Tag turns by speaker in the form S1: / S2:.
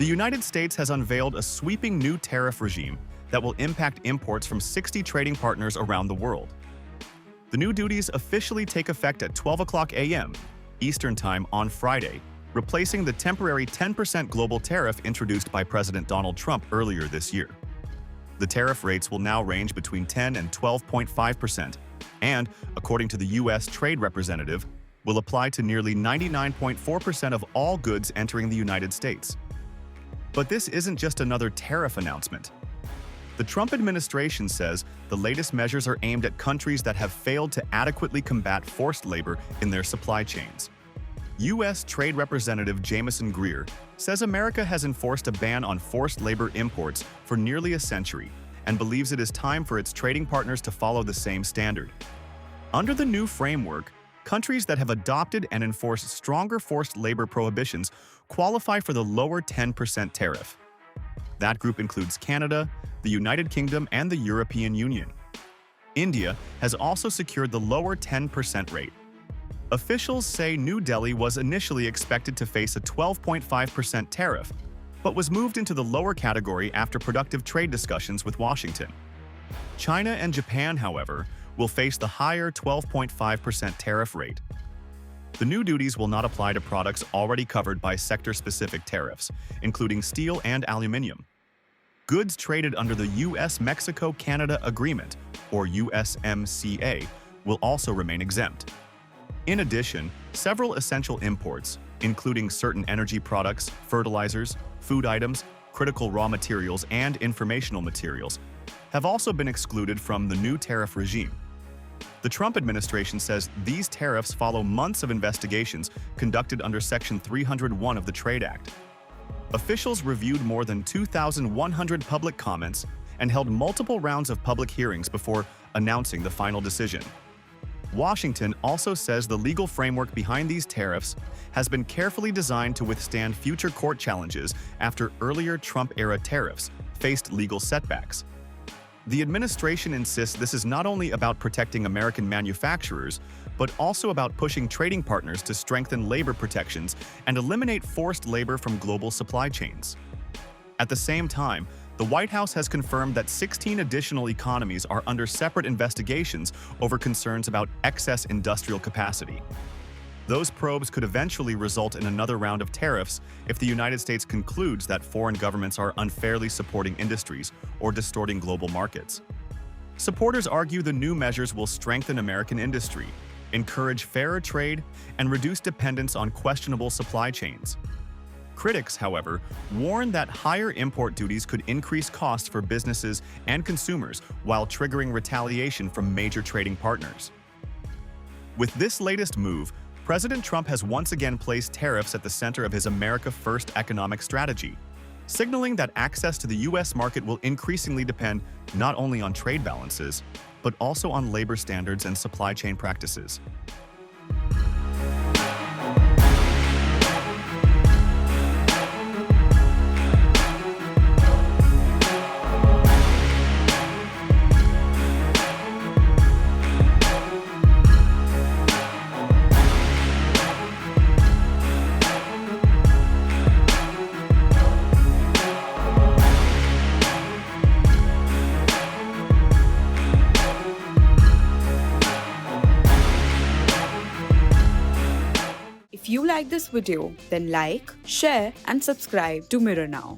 S1: United States has unveiled a sweeping new tariff regime that will impact imports from 60 trading partners around the world. The new duties officially take effect at 12 o'clock a.m. Eastern Time on Friday, replacing the temporary 10% global tariff introduced by President Donald Trump earlier this year. The tariff rates will now range between 10 and 12.5%, and, according to the U.S. Trade Representative, will apply to nearly 99.4% of all goods entering the United States. But this isn't just another tariff announcement. The Trump administration says the latest measures are aimed at countries that have failed to adequately combat forced labor in their supply chains. U.S. Trade Representative Jamieson Greer says America has enforced a ban on forced labor imports for nearly a century and believes it is time for its trading partners to follow the same standard. Under the new framework, countries that have adopted and enforced stronger forced labor prohibitions qualify for the lower 10% tariff. That group includes Canada, the United Kingdom, and the European Union. India has also secured the lower 10% rate. Officials say New Delhi was initially expected to face a 12.5% tariff, but was moved into the lower category after productive trade discussions with Washington. China and Japan, however, will face the higher 12.5% tariff rate. The new duties will not apply to products already covered by sector-specific tariffs, including steel and aluminium. Goods traded under the U.S.-Mexico-Canada Agreement, or USMCA, will also remain exempt. In addition, several essential imports, including certain energy products, fertilizers, food items, critical raw materials, and informational materials, have also been excluded from the new tariff regime. The Trump administration says these tariffs follow months of investigations conducted under Section 301 of the Trade Act. Officials reviewed more than 2,100 public comments and held multiple rounds of public hearings before announcing the final decision. Washington also says the legal framework behind these tariffs has been carefully designed to withstand future court challenges after earlier Trump-era tariffs faced legal setbacks. The administration insists this is not only about protecting American manufacturers, but also about pushing trading partners to strengthen labor protections and eliminate forced labor from global supply chains. At the same time, the White House has confirmed that 16 additional economies are under separate investigations over concerns about excess industrial capacity. Those probes could eventually result in another round of tariffs if the United States concludes that foreign governments are unfairly supporting industries or distorting global markets. Supporters argue the new measures will strengthen American industry, encourage fairer trade, and reduce dependence on questionable supply chains. Critics, however, warn that higher import duties could increase costs for businesses and consumers while triggering retaliation from major trading partners. With this latest move, President Trump has once again placed tariffs at the center of his America First economic strategy, signaling that access to the U.S. market will increasingly depend not only on trade balances, but also on labor standards and supply chain practices.
S2: If you like this video, then like, share and subscribe to Mirror Now.